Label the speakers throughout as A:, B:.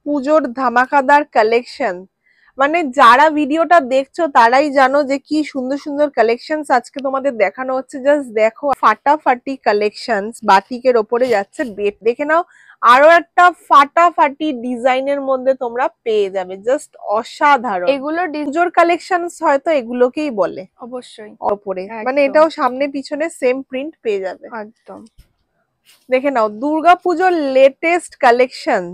A: পুজোর ধামাকাদার কালেকশন। মানে যারা ভিডিওটা দেখছো তারাই জানো যে কি সুন্দর সুন্দর কালেকশনস আজকে তোমাদের দেখানো হচ্ছে। জাস্ট দেখো, ফাটাফাটি কালেকশনস বাটিকের ওপরে যাচ্ছে। দেখে নাও, আরো একটা ফাটাফাটি ডিজাইনের মধ্যে তোমরা পেয়ে যাবে। জাস্ট অসাধারণ।
B: এগুলো
A: পুজোর কালেকশনস হয়তো এগুলোকেই বলে
B: অবশ্যই।
A: ওপরে, মানে এটাও সামনে পিছনে সেম প্রিন্ট পেয়ে যাবে
B: একদম।
A: দেখে নাও, দুর্গাপুজোর লেটেস্ট কালেকশন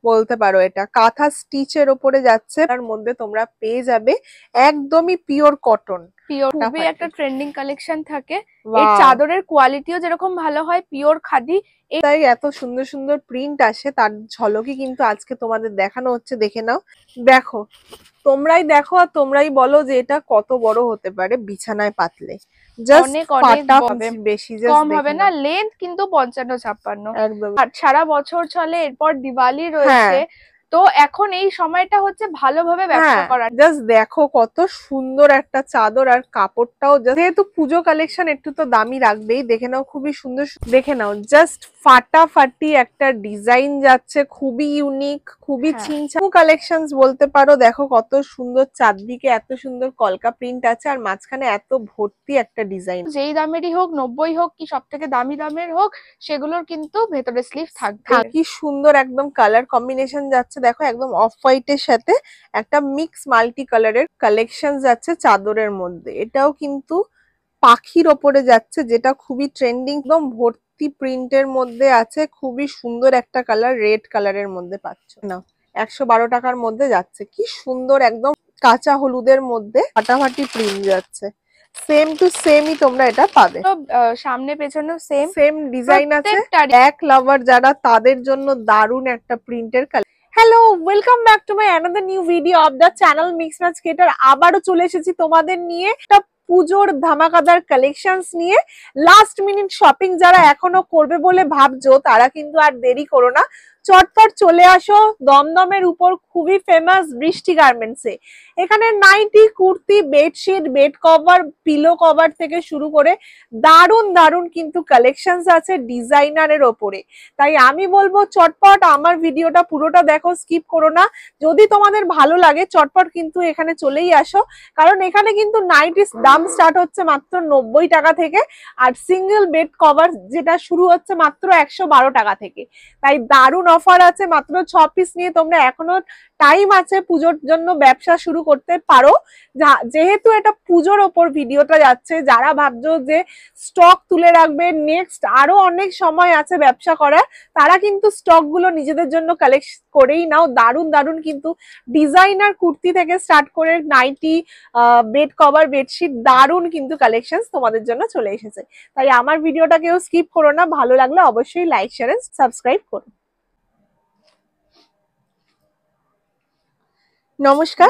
A: বলতে পারো। এটা কাঁথা স্টিচের ওপরে যাচ্ছে, তার মধ্যে তোমরা পেয়ে যাবে একদমই পিওর কটন।
B: খুবই একটা ট্রেন্ডিং কালেকশন থাকে। এই চাদরের কোয়ালিটিও যেরকম ভালো হয়, পিওর খাদি,
A: তাই এত সুন্দর সুন্দর প্রিন্ট আসে, তার ঝলকই কিন্তু আজকে তোমাদের দেখানো হচ্ছে। দেখে নাও, দেখো, তোমরাই দেখো আর তোমরাই বলো যে এটা কত বড় হতে পারে বিছানায় পাতলে।
B: অনেক অনেক
A: বেশি
B: কম হবে না। লেন্থ কিন্তু 55-56
A: একদম।
B: আর সারা বছর চলে। এরপর দিওয়ালি রয়েছে, তো এখন এই সময়টা হচ্ছে ভালোভাবে ব্যবসা করার।
A: জাস্ট দেখো কত সুন্দর একটা চাদর, আর কাপড়টাও যেহেতু পুজো কালেকশন একটু তো দামি রাখবেই। দেখে নাও, খুবই সুন্দর। দেখে নাও, জাস্ট ফাটাফাটি একটা ডিজাইন যাচ্ছে, খুবই ইউনিক, খুবই ছিমছাম কালেকশনস বলতে পারো। দেখো কত সুন্দর, চারদিকে এত সুন্দর কলকা প্রিন্ট আছে, আর মাঝখানে এত ভর্তি একটা ডিজাইন।
B: যেই দামেরই হোক, 90 হোক কি সব থেকে দামি দামের হোক, সেগুলোর কিন্তু ভেতরে স্লিভ থাকবে।
A: কি সুন্দর একদম কালার কম্বিনেশন যাচ্ছে। দেখো, একদম অফ হোয়াইটের সাথে একটা মিক্স মাল্টি কালারের কালেকশন যাচ্ছে চাদরের মধ্যে। এটাও কিন্তু পাখির ওপরে যাচ্ছে, যেটা খুবই ট্রেন্ডিং। একদম ভর্তি প্রিন্টের মধ্যে আছে, খুবই সুন্দর একটা কালার, রেড কালারের মধ্যে পাচ্ছ না। 112 টাকার মধ্যে যাচ্ছে। কি সুন্দর, একদম কাঁচা হলুদের মধ্যে ফাটাফাটি প্রিন্ট যাচ্ছে। সেম টু সেমই তোমরা এটা পাবে,
B: সামনে পেছনে
A: সেম ডিজাইন আছে। এক লাভার যারা, তাদের জন্য দারুণ একটা প্রিন্টের colour. Hello, welcome back to my another new video of the channel mix match creator. আবারও চলে এসেছি তোমাদের নিয়ে একটা পুজোর ধামাকাদার কালেকশনস নিয়ে। লাস্ট মিনিট শপিং যারা এখনো করবে বলে ভাবছো, তারা কিন্তু আর দেরি করো না, চটপট চলে আসো দমদমের উপর খুবই ফেমাস বৃষ্টি গার্মেন্টসে। এখানে nightie, kurti, bedsheet, bed cover, pillow cover থেকে শুরু করে দারুণ দারুণ কিন্তু কালেকশনস আছে ডিজাইনারের ওপরে। তাই আমি বলবো চটপট আমার ভিডিওটা পুরোটা দেখো, স্কিপ করো না। যদি তোমাদের ভালো লাগে চটপট কিন্তু এখানে চলেই আসো, কারণ এখানে কিন্তু নাইটির দাম স্টার্ট হচ্ছে মাত্র 90 টাকা থেকে, আর সিঙ্গেল বেড কভার যেটা শুরু হচ্ছে মাত্র 112 টাকা থেকে। তাই দারুণ অফার আছে। মাত্র 6 পিস নিয়ে তোমরা এখনো টাইম আছে, পুজোর জন্য ব্যবসা শুরু করতে পারো। যেহেতু এটা পুজোর ওপর ভিডিওটা যাচ্ছে, যারা ভাবছো যে স্টক তুলে রাখবে, নেক্সট আরো অনেক সময় আছে ব্যবসা করার, তারা কিন্তু স্টক গুলো নিজেদের জন্য কালেক্ট করেই নাও। দারুণ দারুণ কিন্তু ডিজাইনার কুর্তি থেকে স্টার্ট করে নাইটি, বেড কভার, বেডশিট, দারুণ কিন্তু কালেকশন তোমাদের জন্য চলে এসেছে। তাই আমার ভিডিওটা কেউ স্কিপ করো না, ভালো লাগলে অবশ্যই লাইক, শেয়ার এন্ড সাবস্ক্রাইব করো। নমস্কার,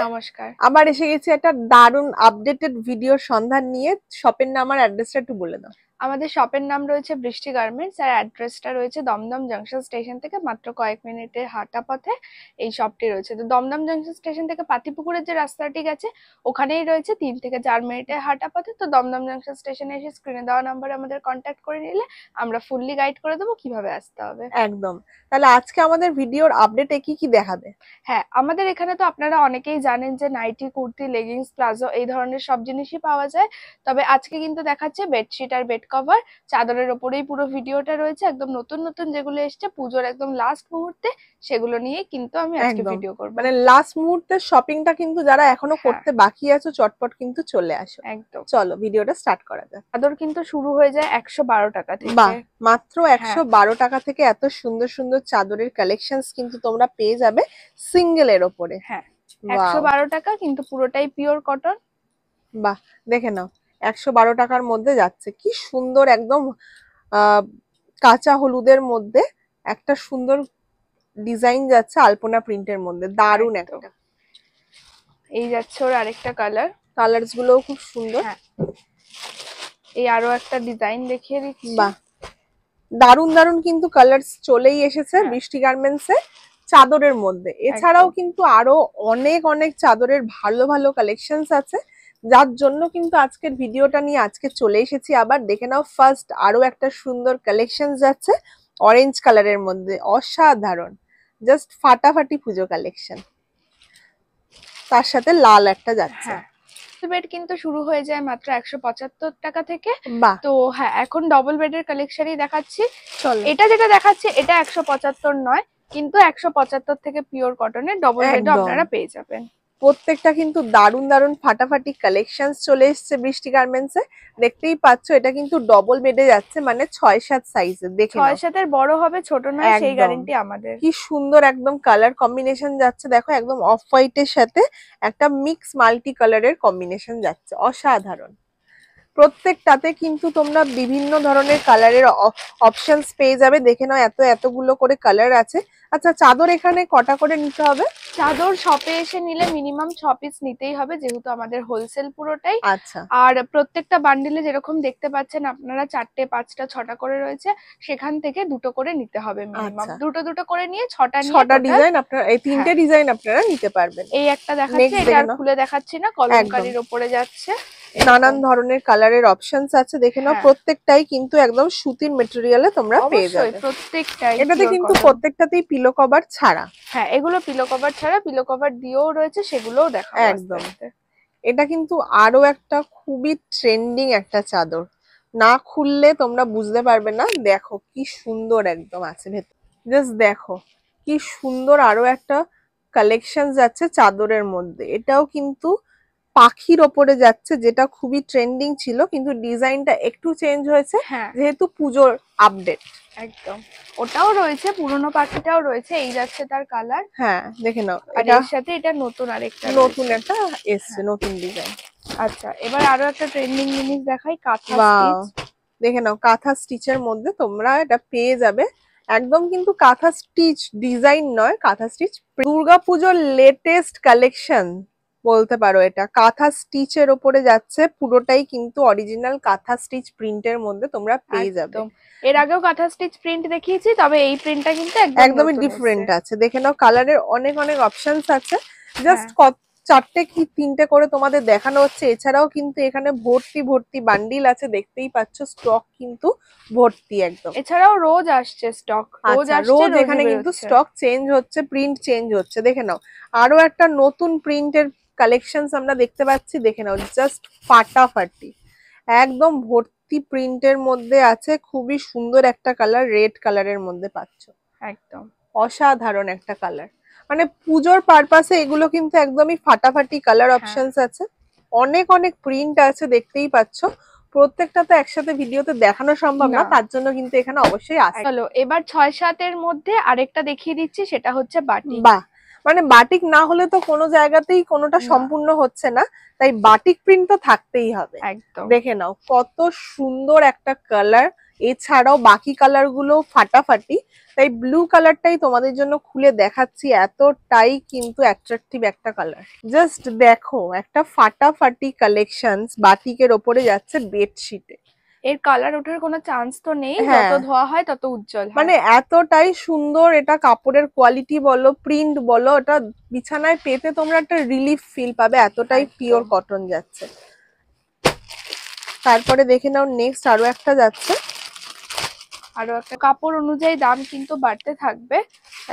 A: আবার এসে গেছি একটা দারুণ আপডেটেড ভিডিওর সন্ধান নিয়ে। শপের নাম আর অ্যাড্রেসটা একটু বলে দাও।
B: আমাদের শপের নাম রয়েছে বৃষ্টি গার্মেন্টস, আর অ্যাড্রেসটা রয়েছে দমদম জাংশন স্টেশন থেকে মাত্র কয়েক মিনিটের হাঁটা পথে এই শপটি রয়েছে। তো দমদম জাংশন স্টেশন থেকে পাতিপুকুরের যে রাস্তাটি গেছে, ওখানেই রয়েছে 3 থেকে 4 মিনিটের হাঁটা পথে। তো দমদম জাংশন স্টেশনে এসে স্ক্রিনে দেওয়া নাম্বারে আমাদের কন্ট্যাক্ট করে নিলে আমরা ফুললি গাইড করে দেবো কিভাবে আসতে হবে।
A: একদম। তাহলে আজকে আমাদের ভিডিওর আপডেটে কি কি দেখাবে?
B: হ্যাঁ, আমাদের এখানে তো আপনারা অনেকেই জানেন যে নাইটি, কুর্তি, লেগিংস, প্লাজো এই ধরনের সব জিনিসই পাওয়া যায়। তবে আজকে কিন্তু দেখাচ্ছে বেডশিট আর বেড কভার, চাদরের ওপরেই পুরো ভিডিওটা রয়েছে। একদম নতুন নতুন যেগুলো এসছে পুজোর একদম লাস্ট মুহূর্তে, সেগুলো নিয়ে কিন্তু আমি আজকে ভিডিও করব।
A: মানে লাস্ট মুহূর্তের শপিংটা কিন্তু যারা এখনো করতে বাকি আছে, চটপট কিন্তু চলে আসো।
B: একদম।
A: চলো ভিডিওটা স্টার্ট করা যাক।
B: চাদর কিন্তু শুরু হয়ে যায় 112 টাকা থেকে।
A: বাহ, মাত্র 112 টাকা থেকে এত সুন্দর সুন্দর চাদরের কালেকশনস কিন্তু তোমরা পেয়ে যাবে সিঙ্গেলের ওপরে।
B: হ্যাঁ, 112 টাকা, কিন্তু পুরোটাই পিওর কটন।
A: বাহ, দেখে নাও, 112 টাকার মধ্যে যাচ্ছে। কি সুন্দর, একদম কাঁচা হলুদের মধ্যে একটা সুন্দর ডিজাইন যাচ্ছে আলপনা প্রিন্টের মধ্যে, দারুণ একটা।
B: এই যাচ্ছে ওর আরেকটা কালার,
A: কালারস গুলোও খুব সুন্দর।
B: এই আরো একটা ডিজাইন দেখিয়ে দিচ্ছি।
A: বাহ, দারুণ দারুণ কিন্তু কালারস চলেই এসেছে বৃষ্টি গার্মেন্টস এ চাদরের মধ্যে। এছাড়াও কিন্তু আরো অনেক অনেক চাদরের ভালো ভালো কালেকশনস আছে, যার জন্য কিন্তু আজকের ভিডিওটা নিয়ে আজকে চলে এসেছি। আবার দেখে নাও, ফার্স্ট আরো একটা সুন্দর কালেকশন যাচ্ছে অরেঞ্জ কালারের মধ্যে, অসাধারণ। জাস্ট ফাটাফাটি পুজো কালেকশন, তার সাথে লাল একটা যাচ্ছে।
B: বেড কিন্তু শুরু হয়ে যায় মাত্র 175 টাকা থেকে।
A: বাহ,
B: তো হ্যাঁ, এখন ডবল বেডের কালেকশনই দেখাচ্ছি।
A: চলো।
B: এটা যেটা দেখাচ্ছি এটা 175 নয়, কিন্তু 175 থেকে পিওর কটনের ডবল বেডও আপনারা পেয়ে যাবেন।
A: প্রত্যেকটা কিন্তু দারুন দারুন ফাটাফাটি কালেকশনস চলে এসেছে বৃষ্টি গার্মেন্টস এ। দেখতেই পাচ্ছ এটা কিন্তু ডবল বেডে যাচ্ছে, মানে 6-7 সাইজের। দেখে
B: 6-7 বড় হবে, ছোট নয় সেই গ্যারান্টি আমাদের।
A: কি সুন্দর একদম কালার কম্বিনেশন যাচ্ছে, দেখো একদম অফ হোয়াইটের সাথে একটা মিক্স মাল্টি কালারের কম্বিনেশন যাচ্ছে, অসাধারণ। প্রত্যেকটাতে কিন্তু তোমরা বিভিন্ন ধরনের কালারের অপশনস পেয়ে যাবে। দেখে নাও এতগুলো করে কালার আছে। আচ্ছা, চাদর এখানে কটা করে নিতে হবে?
B: চাদর শপে এসে নিলে মিনিমাম 6 পিস নিতেই হবে, যেহেতু আমাদের হোলসেল পুরোটাই।
A: আচ্ছা,
B: আর প্রত্যেকটা বান্ডিলে যেরকম দেখতে পাচ্ছেন আপনারা 4টে 5টা 6টা করে রয়েছে, সেখান থেকে 2টো করে নিতে হবে মিনিমাম। দুটো করে নিয়ে 6টা
A: ডিজাইন আপনারা, এই 3টে ডিজাইন আপনারা নিতে পারবেন।
B: এই একটা দেখাচ্ছি, এটা আর খুলে দেখাচ্ছি না, কলমকারীর উপরে যাচ্ছে।
A: নানান ধরনের কালারের অপশনস আছে, দেখে নাও। প্রত্যেকটাই কিন্তু একদম সুতির মেটেরিয়ালে তোমরা পেয়ে যাবে।
B: প্রত্যেকটাই
A: এটাতে কিন্তু প্রত্যেকটাতেই পিলো কভার ছাড়া।
B: হ্যাঁ, এগুলো পিলো কভার ছাড়া, পিলো কভার দিয়েও রয়েছে, সেগুলোও দেখাবো
A: একদম। এটা কিন্তু আরো একটা খুবই ট্রেন্ডিং একটা চাদর, না খুললে তোমরা বুঝতে পারবে না। দেখো কি সুন্দর একদম আছে ভেতর, জাস্ট দেখো কি সুন্দর আরো একটা কালেকশন যাচ্ছে চাদরের মধ্যে। এটাও কিন্তু পাখির ওপরে যাচ্ছে, যেটা খুবই ট্রেন্ডিং ছিল, কিন্তু ডিজাইনটা একটু চেঞ্জ হয়েছে যেহেতু পুজোর আপডেট।
B: একদম, ওটাও রয়েছে, পুরনো পাখিটাও রয়েছে, এই যাচ্ছে তার কালার।
A: হ্যাঁ, দেখে নাও।
B: আর এর সাথে এটা নতুন আরেকটা
A: নতুন একটা এসছে, নতুন ডিজাইন।
B: আচ্ছা, এবার আরো একটা ট্রেন্ডিং জিনিস দেখাই, কাঁথা
A: স্টিচ। দেখে নাও, কাঁথা স্টিচের মধ্যে তোমরা এটা পেয়ে যাবে। একদম কিন্তু কাঁথা স্টিচ ডিজাইন নয়, কাঁথা স্টিচ। দুর্গাপুজোর লেটেস্ট কালেকশন বলতে পারো এটা। কাঁথা স্টিচের ওপরে যাচ্ছে, পুরোটাই কিন্তু অরিজিনাল কাঁথা স্টিচ প্রিন্টের মধ্যে তোমরা পেয়ে যাবে।
B: এর আগেও কাঁথা স্টিচ প্রিন্ট দেখিয়েছি, তবে এই প্রিন্টটা কিন্তু
A: একদমই ডিফারেন্ট আছে। দেখে নাও, কালারের অনেক অপশনস আছে। জাস্ট 4টে কি 3টে করে তোমাদের দেখানো হচ্ছে। এছাড়াও কিন্তু এখানে ভর্তি বান্ডিল আছে, দেখতেই পাচ্ছ। স্টক কিন্তু ভর্তি একদম।
B: এছাড়াও রোজ আসছে স্টক,
A: রোজ এখানে কিন্তু স্টক চেঞ্জ হচ্ছে, প্রিন্ট চেঞ্জ হচ্ছে। দেখে নাও, আরো একটা নতুন প্রিন্টের কালেকশনস আমরা দেখতে পাচ্ছি। দেখে নাও, জাস্ট ফাটাফাটি একদম ভর্তি প্রিন্টের মধ্যে আছে। খুবই সুন্দর একটা কালার, রেড কালারের মধ্যে পাচ্ছ। একদম অসাধারণ একটা কালার, মানে পুজোর পারপাসে এগুলো কিন্তু একদমই ফাটাফাটি কালার অপশনস আছে। অনেক প্রিন্ট আছে, দেখতেই পাচ্ছ। প্রত্যেকটা তো একসাথে ভিডিওতে দেখানো সম্ভব না, তার জন্য কিন্তু এখানে অবশ্যই আসে।
B: চলো এবার 6-7 এর মধ্যে আরেকটা দেখিয়ে দিচ্ছি, সেটা হচ্ছে বাটিক।
A: বাহ, মানে বাটিক না হলে তো কোনো জায়গাতেই কোনোটা সম্পূর্ণ হচ্ছে না, তাই বাটিক প্রিন্ট তো থাকতেই হবে। একদম, দেখে নাও কত সুন্দর একটা কালার। এছাড়াও বাকি কালার গুলো ফাটাফাটি, তাই ব্লু কালারটাই তোমাদের জন্য খুলে দেখাচ্ছি। এতটাই কিন্তু অ্যাট্রাকটিভ একটা কালার। জাস্ট দেখো, একটা ফাটাফাটি কালেকশনস বাটিকের ওপরে যাচ্ছে বেডশিটে।
B: এর কালার ওঠার কোনো চান্স তো নেই, যত ধোয়া হয় তত উজ্জ্বল হয়।
A: মানে এতটাই সুন্দর এটা, কাপড়ের কোয়ালিটি বলো, প্রিন্ট বলো, এটা বিছানায় পেতে তোমরা একটা রিলিফ ফিল পাবে, এতটাই পিওর কটন যাচ্ছে। তারপরে দেখে নাও, নেক্সট আরো একটা যাচ্ছে।
B: আরো একটা কাপড় অনুযায়ী দাম কিন্তু বাড়তে থাকবে,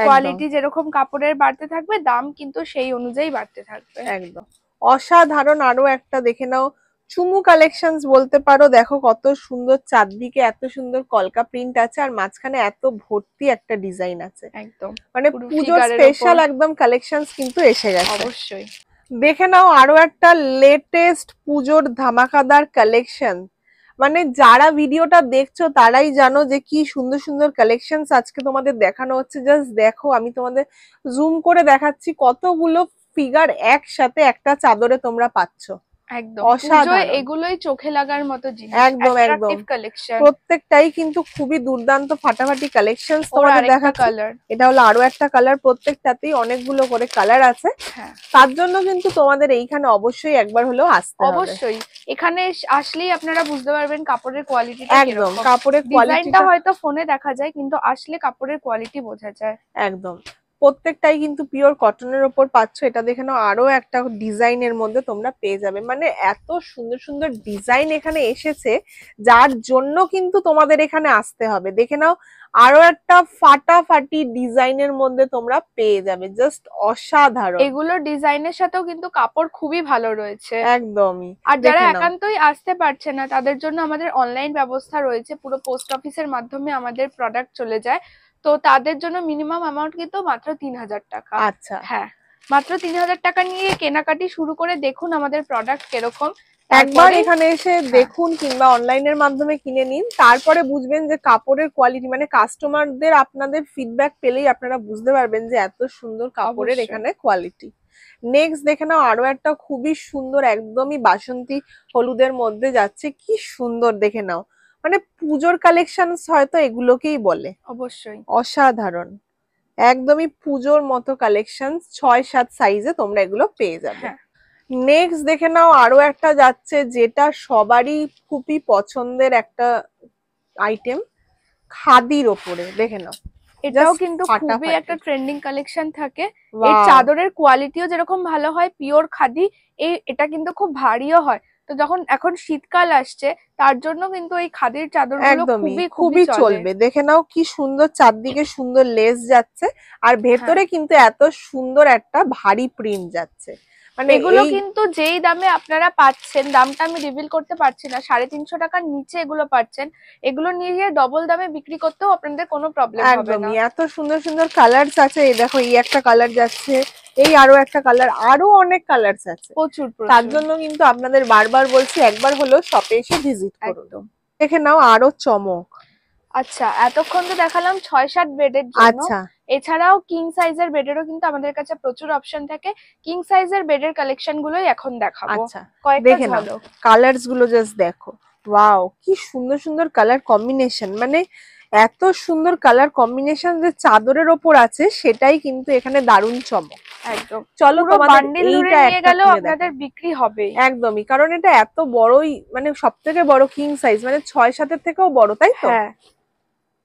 B: কোয়ালিটি যেরকম কাপড়ের বাড়তে থাকবে, দাম কিন্তু সেই অনুযায়ী বাড়তে থাকবে।
A: একদম অসাধারণ আরো একটা দেখে নাও, চুমু কালেকশনস বলতে পারো। দেখো কত সুন্দর, চারদিকে এত সুন্দর কলকা প্রিন্ট আছে, আর মাঝখানে এত ভর্তি একটা ডিজাইন আছে। একদম মানে পুজোর স্পেশাল একদম কালেকশনস কিন্তু এসে গেছে।
B: অবশ্যই
A: দেখে নাও, আরো একটা লেটেস্ট পুজোর ধামাকাদার কালেকশন। মানে যারা ভিডিওটা দেখছো তারাই জানো যে কি সুন্দর সুন্দর কালেকশনস আজকে তোমাদের দেখানো হচ্ছে। জাস্ট দেখো, আমি তোমাদের জুম করে দেখাচ্ছি, কতগুলো ফিগার একসাথে একটা চাদরে তোমরা পাচ্ছ।
B: একদম পুজোয় এগুলোই চোখে লাগার মতো জিনিস।
A: একদম প্রত্যেকটাই কিন্তু খুবই দুর্দান্ত ফাটাফাটি কালেকশনস তোমাদের দেখাচ্ছি। এটা হলো আরো একটা কালার, প্রত্যেকটাতেই অনেকগুলো করে কালার আছে। তার জন্য কিন্তু তোমাদের এইখানে অবশ্যই একবার হলেও আসতে হবে।
B: অবশ্যই এখানে আসলেই আপনারা বুঝতে পারবেন কাপড়ের কোয়ালিটিটা
A: একদম, কাপড়ের
B: ডিজাইনটা হয়তো ফোনে দেখা যায়, কিন্তু আসলে কাপড়ের কোয়ালিটি বোঝা যায়।
A: একদম প্রত্যেকটাই কিন্তু পিওর কটনের ওপর পাচ্ছ। এটা দেখে নাও আরো একটা ডিজাইনের মধ্যে তোমরা পেয়ে যাবে, মানে এত সুন্দর সুন্দর ডিজাইন এখানে এসেছে যার জন্য কিন্তু তোমাদের এখানে আসতে হবে। দেখে নাও আরো একটা ফাটাফাটি ডিজাইনের মধ্যে তোমরা পেয়ে যাবে, জাস্ট অসাধারণ।
B: এগুলো ডিজাইনের সাথেও কিন্তু কাপড় খুবই ভালো রয়েছে
A: একদমই।
B: আর যারা একান্তই আসতে পারছে না তাদের জন্য আমাদের অনলাইন ব্যবস্থা রয়েছে, পুরো পোস্ট অফিসের মাধ্যমে আমাদের প্রোডাক্ট চলে যায়, তো তাদের জন্য মিনিমাম অ্যামাউন্ট কিন্তু মাত্র 3000 টাকা।
A: আচ্ছা,
B: হ্যাঁ, মাত্র 3000 টাকা নিয়ে কেনাকাটি শুরু করে দেখুন আমাদের প্রোডাক্ট কিরকম।
A: একবার এখানে এসে দেখুন কিংবা অনলাইনের মাধ্যমে কিনে নিন, তারপরে বুঝবেন যে কাপড়ের কোয়ালিটি, মানে কাস্টমারদের আপনাদের ফিডব্যাক পেলেই আপনারা বুঝতে পারবেন যে এত সুন্দর কাপড়ের এখানে কোয়ালিটি। নেক্সট দেখে নাও আরো একটা খুবই সুন্দর, একদমই বাসন্তী হলুদের মধ্যে যাচ্ছে, কি সুন্দর দেখে নাও, মানে পুজোর কালেকশন হয়তো এগুলোকেই বলে।
B: অবশ্যই
A: অসাধারণ, একদমই পুজোর মতো কালেকশন, 6-7 সাইজে তোমরা এগুলো পেয়ে যাবে। নেক্সট দেখে নাও আরো একটা যাচ্ছে যেটা সবারই খুবই পছন্দের একটা আইটেম, খাদির ওপরে। দেখে নাও
B: এটাও কিন্তু খুবই একটা ট্রেন্ডিং কালেকশন থাকে। এই চাদরের কোয়ালিটিও যেরকম ভালো হয় পিওর খাদি, এটা কিন্তু খুব ভারীও হয়। তো যখন এখন শীতকাল আসছে তার জন্য কিন্তু এই খাদির চাদরগুলো খুবই চলবে।
A: দেখে নাও কি সুন্দর, চারদিকে সুন্দর লেস যাচ্ছে আর ভেতরে কিন্তু এত সুন্দর একটা ভারী প্রিন্ট যাচ্ছে।
B: মানে এগুলো কিন্তু যেই দামে আপনারা পাচ্ছেন, দামটা আমি রিভিল করতে পারছি না, 350 টাকার নিচে এগুলো পাচ্ছেন, এগুলো নিয়ে গিয়ে ডবল দামে বিক্রি করতেও আপনাদের কোনো প্রবলেম হবে না।
A: এত সুন্দর সুন্দর কালারস আছে, এই দেখো এই একটা কালার যাচ্ছে, এই আরো একটা কালার, আরো অনেক কালারস আছে
B: প্রচুর।
A: তার জন্য কিন্তু আপনাদের বারবার বলছি একবার হলো শপে এসে ভিজিট করুন। দেখে নাও আরো চমক।
B: আচ্ছা, এতক্ষণ তো দেখালাম 6-7 বেডের জন্য, এছাড়াও কিং সাইজের বেডেরও কিন্তু আমাদের কাছে প্রচুর অপশন থাকে। কিং সাইজের বেডের কালেকশন গুলোই এখন দেখাবো।
A: আচ্ছা, দেখে নাও কালারস গুলো জাস্ট দেখো, ওয়াও কি সুন্দর সুন্দর কালার কম্বিনেশন, মানে এত সুন্দর কালার কম্বিনেশন যে চাদরের ওপর আছে সেটাই কিন্তু এখানে দারুণ চমক।
B: একদম,
A: চলো তোমাদের এইটা
B: নিয়ে গেল আপনাদের বিক্রি হবে।
A: একদমই, কারণ এটা এত বড়ই, মানে সবথেকে বড় কিং সাইজ, মানে 6-7 থেকেও বড়, তাই তো?
B: হ্যাঁ,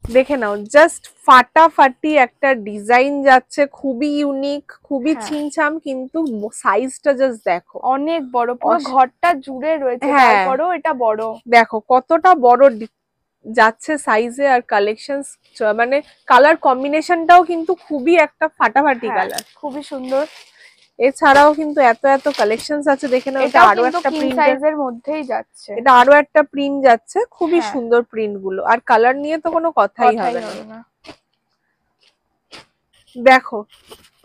A: দেখে নাও জাস্ট ফাটাফাটি একটা ডিজাইন যাচ্ছে, খুবই ইউনিক, খুবই ছিমছাম, কিন্তু সাইজটা জাস্ট দেখো
B: অনেক বড়, পুরো ঘরটা জুড়ে রয়েছে, তারপরেও এটা বড়।
A: দেখো কতটা বড় যাচ্ছে সাইজে, আর কালেকশনস মানে কালার কম্বিনেশনটাও কিন্তু খুবই একটা ফাটাফাটি কালার,
B: খুবই সুন্দর।
A: এছাড়াও কিন্তু এত এত কালেকশনস আছে। দেখে নাও এটা আরো একটা প্রিন্ট
B: সাইজের মধ্যেই যাচ্ছে,
A: এটা আরো একটা প্রিন্ট যাচ্ছে, খুবই সুন্দর প্রিন্ট গুলো, আর কালার নিয়ে তো কোনো কথাই হবে না। দেখো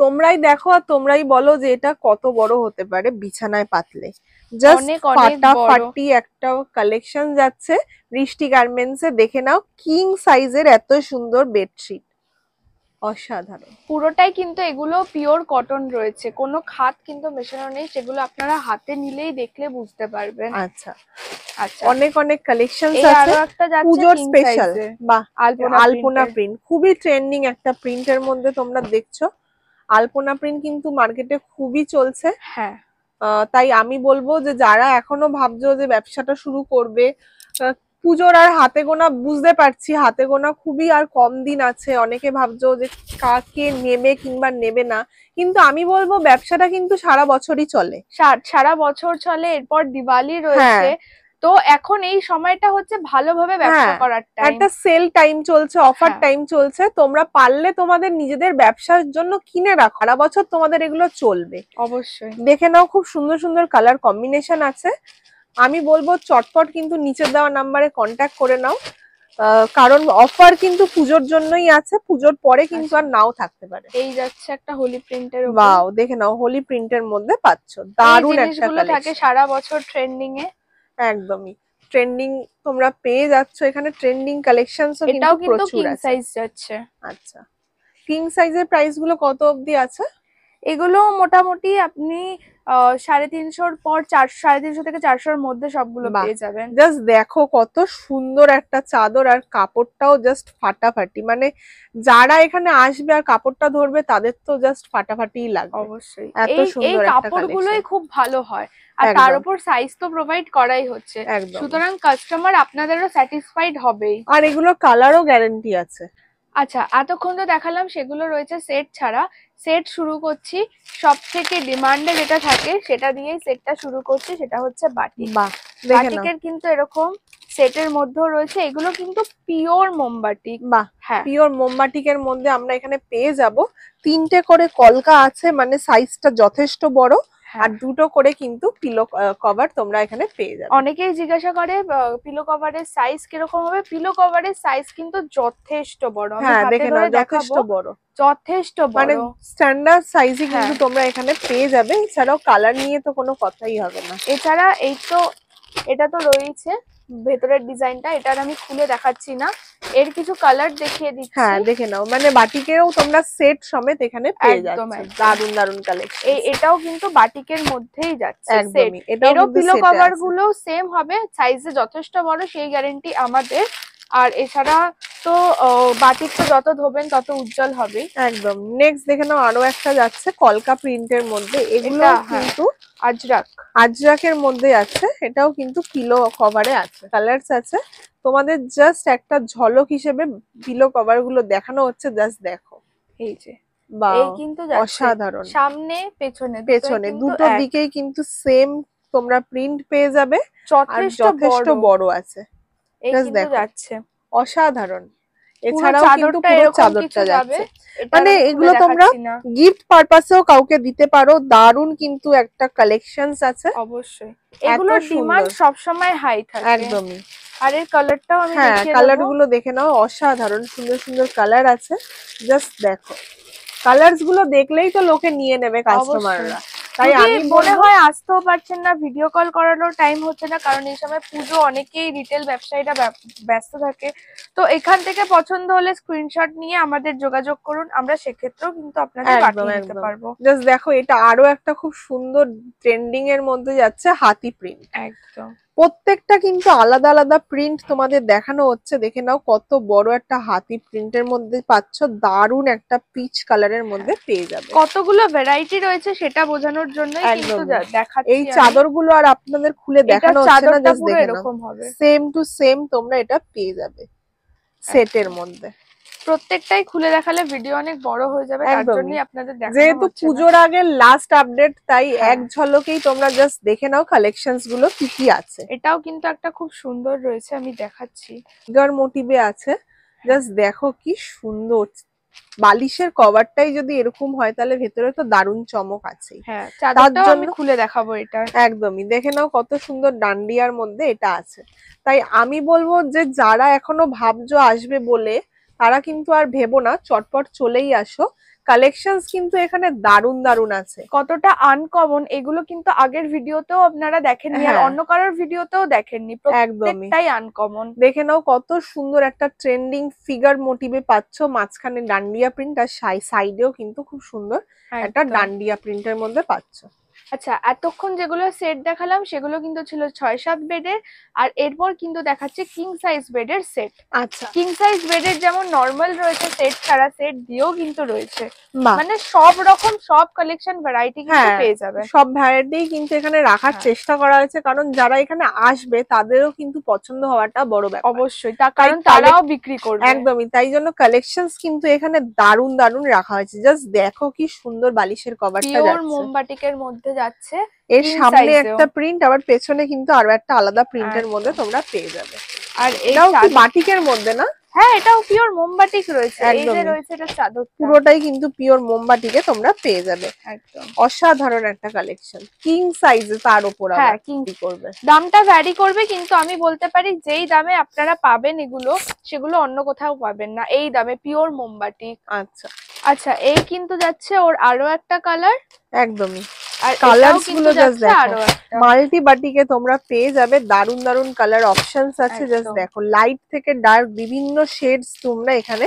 A: তোমরাই দেখো আর তোমরাই বলো যে এটা কত বড় হতে পারে বিছানায় পাতলে। জাস্ট ফাটাফাটি একটা কালেকশন যাচ্ছে বৃষ্টি গার্মেন্টস এ। দেখে নাও কিং সাইজের এত সুন্দর বেডশিট, অসাধারণ।
B: পুরোটাই কিন্তু এগুলো পিওর কটন রয়েছে, কোনো খাত কিন্তু মেশানো নেই, সেগুলো আপনারা হাতে নিলেই দেখলে বুঝতে পারবেন।
A: আচ্ছা আচ্ছা, অনেক অনেক কালেকশনস আছে পুজোর স্পেশাল, বাহ আলপনা প্রিন্ট, খুবই ট্রেন্ডিং একটা প্রিন্টের মধ্যে তোমরা দেখছো। আলপনা প্রিন্ট কিন্তু মার্কেটে খুবই চলছে।
B: হ্যাঁ,
A: তাই আমি বলবো যে যারা এখনো ভাবছো যে ব্যবসাটা শুরু করবে, পুজোর আর হাতে গোনা, বুঝতে পারছি হাতে গোনা খুবই আর কম দিন আছে, অনেকে ভাবছো যে কাকে নেবে কিংবা নেবে না, কিন্তু আমি বলবো ব্যবসাটা কিন্তু সারা বছরই চলে,
B: সারা বছর চলে। এরপর দিওয়ালি রয়েছে, তো এখন এই সময়টা হচ্ছে ভালোভাবে ব্যবসা করার টাইম,
A: একটা সেল টাইম চলছে, অফার টাইম চলছে। তোমরা পারলে তোমাদের নিজেদের ব্যবসার জন্য কিনে রাখো, সারা বছর তোমাদের এগুলো চলবে।
B: অবশ্যই
A: দেখে নাও খুব সুন্দর সুন্দর কালার কম্বিনেশন আছে। আমি বলবো চটপট কিন্তু নিচে দেওয়া নাম্বারে কন্ট্যাক্ট করে নাও, কারণ অফার কিন্তু পুজোর জন্যই আছে, পুজোর পরে কিন্তু আর নাও থাকতে পারে।
B: এই যাচ্ছে একটা হোলি প্রিন্টের,
A: ওয়াও দেখে নাও হোলি প্রিন্টের মধ্যে পাচ্ছ, দারুণ একটা কালেকশন,
B: থাকে সারা বছর ট্রেন্ডিং এ।
A: একদমই ট্রেন্ডিং তোমরা পেয়ে যাচ্ছ এখানে, ট্রেন্ডিং কালেকশনসও কিন্তু প্রচুর আছে।
B: সাইজ যাচ্ছে।
A: আচ্ছা, কিং সাইজের প্রাইস গুলো কত অবধি আছে?
B: এগুলো মোটামুটি আপনি 350 পর 350 থেকে 400 এর মধ্যে সবগুলো পেয়ে যাবেন।
A: জাস্ট দেখো কত সুন্দর একটা চাদর, আর কাপড়টাও জাস্ট ফাটাফাটি, মানে যারা এখানে আসবে আর কাপড়টা ধরবে তাদের তো জাস্ট ফাটাফাটিই লাগবে।
B: অবশ্যই এত সুন্দর একটা কাপড়গুলোই খুব ভালো হয়, আর তার উপর সাইজ তো প্রোভাইড করাই হচ্ছে, সুতরাং কাস্টমার আপনাদেরও স্যাটিসফাইড হবেই।
A: আর এগুলো কালারও গ্যারান্টি আছে।
B: আচ্ছা, এতক্ষণ তো দেখালাম সেগুলো রয়েছে সেট ছাড়া। সেট শুরু করছি, সব থেকে ডিমান্ডে যেটা থাকে সেটা দিয়েই সেটটা শুরু করছি, সেটা হচ্ছে বাটিক।
A: বাহ, দেখে নাও।
B: বাটিকের কিন্তু এরকম সেটের মধ্যেও রয়েছে, এগুলো কিন্তু পিওর মোমবাটিক।
A: বাহ,
B: হ্যাঁ,
A: পিওর মোমবাটিকের মধ্যে আমরা এখানে পেয়ে যাব 3টে করে কলকা আছে, মানে সাইজটা যথেষ্ট বড়। আর 2টো করে কিন্তু পিলো কভার তোমরা এখানে পেয়ে যাবে।
B: অনেকেই জিজ্ঞাসা করে পিলো কভারের সাইজ কিরকম হবে। পিলো কভারের সাইজ কিন্তু যথেষ্ট বড়, আমি
A: হ্যাঁ,
B: হাতে
A: দেখে নাও,
B: ধরে
A: যথেষ্ট
B: দেখাবো,
A: বড়,
B: যথেষ্ট
A: মানে
B: বড়।
A: স্ট্যান্ডার্ড সাইজই কিন্তু
B: হ্যাঁ,
A: তোমরা এখানে পেয়ে যাবে। এছাড়াও কালার নিয়ে তো কোনো কথাই হবে না।
B: এছাড়া এই তো এটা তো রয়েছে ভেতরের ডিজাইনটা, এটার আমি খুলে দেখাচ্ছি না, এর কিছু কালার দেখিয়ে দিচ্ছি।
A: হ্যাঁ, দেখে নাও, মানে বাটিকেও তোমরা সেট সমেত এখানে পেয়ে যাচ্ছ। দারুন দারুন কালেকশন।
B: এটাও কিন্তু বাটিকের মধ্যেই যাচ্ছে সেট।
A: একদমই, এটাও
B: এরও
A: কিন্তু
B: পিলো
A: সেটে
B: কভার
A: আছে।
B: গুলো সেম হবে, সাইজে যথেষ্ট বড় সেই গ্যারান্টি আমাদের। আর এছাড়া তো বাটিক তো যত ধোবেন তত উজ্জ্বল হবে।
A: একদম। নেক্সট দেখে নাও, আরো একটা যাচ্ছে কলকা প্রিন্টের মধ্যে, এগুলো কিন্তু
B: আজরাক,
A: আজরাকের মধ্যে আছে। এটাও কিন্তু পিলো কভারে আছে, কালারস আছে। তোমাদের জাস্ট একটা ঝলক হিসেবে পিলো কভার গুলো দেখানো হচ্ছে, জাস্ট দেখো।
B: এই যে
A: বা
B: এই কিন্তু
A: অসাধারণ।
B: সামনে পেছনে
A: পেছনে দুটো দিকেই কিন্তু সেম তোমরা প্রিন্ট পেয়ে যাবে, আর যথেষ্ট বড় আছে।
B: এই কিন্তু যাচ্ছে
A: অসাধারণ। এছাড়াও কিন্তু
B: চাদরটা
A: পুরো
B: এরকম কিছু
A: চাদরটা
B: যাবে,
A: যাচ্ছে, মানে এগুলো তোমরা গিফট পারপাসেও কাউকে দিতে পারো। দারুন কিন্তু একটা কালেকশনস আছে।
B: অবশ্যই এগুলোর ডিমান্ড সব সময় হাই থাকে।
A: একদমই।
B: আর এর কালারটাও আমি দেখিয়ে দেব।
A: কালার গুলো দেখে নাও, অসাধারণ সুন্দর সুন্দর কালার আছে। জাস্ট দেখো, কালারস গুলো দেখলেই তো লোকে নিয়ে নেবে কাস্টমাররা। তাই আমি
B: মনে হয় আসতেও পারছেন না, ভিডিও কল করানোর টাইম হচ্ছে না, কারণ এই সময় পুজো, অনেকেই রিটেল ব্যবসায়ীরা ব্যস্ত থাকে। তো এখান থেকে পছন্দ হলে স্ক্রিনশট নিয়ে আমাদের যোগাযোগ করুন, আমরা সেক্ষেত্রেও কিন্তু আপনাদের পাঠিয়ে দিতে পারবো।
A: জাস্ট দেখো, এটা আরো একটা খুব সুন্দর ট্রেন্ডিং এর মধ্যে যাচ্ছে হাতি প্রিন্ট।
B: একদম,
A: প্রত্যেকটা কিন্তু আলাদা আলাদা প্রিন্ট তোমাদের দেখানো হচ্ছে। দেখে নাও কত বড় একটা হাতি প্রিন্টের মধ্যে পাচ্ছ, দারুন একটা পিচ কালারের মধ্যে পেয়ে যাবে।
B: কতগুলো ভ্যারাইটি রয়েছে সেটা বোঝানোর জন্যই কিন্তু দেখাচ্ছি।
A: এই চাদরগুলো আর আপনাদের খুলে দেখানো হচ্ছে না, জাস্ট দেখে নাও, সেম টু সেম তোমরা এটা পেয়ে যাবে সেটের মধ্যে।
B: প্রত্যেকটাই খুলে দেখালে ভিডিও অনেক বড় হয়ে যাবে, তার জন্যই আপনাদের দেখানো হচ্ছে।
A: যেহেতু পুজোর আগে লাস্ট আপডেট, তাই এক ঝলকেই তোমরা জাস্ট দেখে নাও কালেকশনস গুলো কি কি আছে।
B: এটাও কিন্তু একটা খুব সুন্দর রয়েছে, আমি দেখাচ্ছি,
A: গার মোটিভে আছে। জাস্ট দেখো কি সুন্দর, বালিশের কভারটাই যদি এরকম হয় তাহলে ভেতরে তো দারুণ চমক আছে।
B: হ্যাঁ, চাদরটাও আমি খুলে দেখাবো এটা।
A: একদমই, দেখে নাও কত সুন্দর ডান্ডিয়ার মধ্যে এটা আছে। তাই আমি বলবো যে যারা এখনো ভাবছো আসবে বলে, তারা কিন্তু আর ভেবো না, চটপট চলেই আসো। কালেকশনস কিন্তু এখানে দারুন দারুন আছে।
B: কতটা আনকমন, এগুলো কিন্তু আগের ভিডিওতেও আপনারা দেখেননি, আর অন্য কারোর ভিডিওতেও দেখেননি, প্রত্যেকটাই আনকমন।
A: দেখে নাও কত সুন্দর একটা ট্রেন্ডিং ফিগার মোটিভে পাচ্ছ, মাঝখানে ডান্ডিয়া প্রিন্ট, আর সাইডেও কিন্তু খুব সুন্দর একটা ডান্ডিয়া প্রিন্টের মধ্যে পাচ্ছ।
B: আচ্ছা, এতক্ষণ যেগুলো সেট দেখালাম সেগুলো কিন্তু ছিল 6-7 বেডের, আর এরপর কিন্তু দেখাচ্ছে কিং সাইজ বেডের সেট।
A: আচ্ছা,
B: কিং সাইজ বেডের যেমন নরমাল রয়েছে, সেট ছাড়া সেট দিয়েও কিন্তু রয়েছে, মানে সব রকম সব কালেকশন ভ্যারাইটি কিন্তু পেয়ে যাবে।
A: সব ভ্যারাইটি কিন্তু এখানে রাখার চেষ্টা করা হয়েছে, কারণ যারা এখানে আসবে তাদেরও কিন্তু পছন্দ হওয়াটা বড় ব্যাপার।
B: অবশ্যই, তার কারণ তারাও বিক্রি করবে।
A: একদমই, তাই জন্য কালেকশনস কিন্তু এখানে দারুন দারুন রাখা হয়েছে। জাস্ট দেখো কি সুন্দর বালিশের কভারটা যাচ্ছে,
B: পিওর মোমবাটিকের মধ্যে যাচ্ছে।
A: এর সামনে একটা প্রিন্ট, আবার পেছনে কিন্তু আরো একটা আলাদা প্রিন্টের মধ্যে তোমরা পেয়ে যাবে। আর এটাও কি বাটিকের মধ্যে না?
B: হ্যাঁ, এটাও পিওর মোমবাটিক রয়েছে। এই যে রয়েছে এটা চাদর,
A: পুরোটাই কিন্তু পিওর মোমবাটিকে তোমরা পেয়ে যাবে। একদম অসাধারণ একটা কালেকশন, কিং সাইজে, তার উপর আবার কিং করবে।
B: দামটা ভ্যারি করবে, কিন্তু আমি বলতে পারি যেই দামে আপনারা পাবেন এগুলো, সেগুলো অন্য কোথাও পাবেন না এই দামে, পিওর মোমবাটিক।
A: আচ্ছা
B: আচ্ছা, এই কিন্তু যাচ্ছে ওর আরো একটা কালার।
A: একদমই, আর কালারস গুলো জাস্ট দেখো, মাল্টি বাটিকে তোমরা পেয়ে যাবে, দারুন দারুন কালার অপশনস আছে। জাস্ট দেখো, লাইট থেকে ডার্ক বিভিন্ন শেডস তোমরা এখানে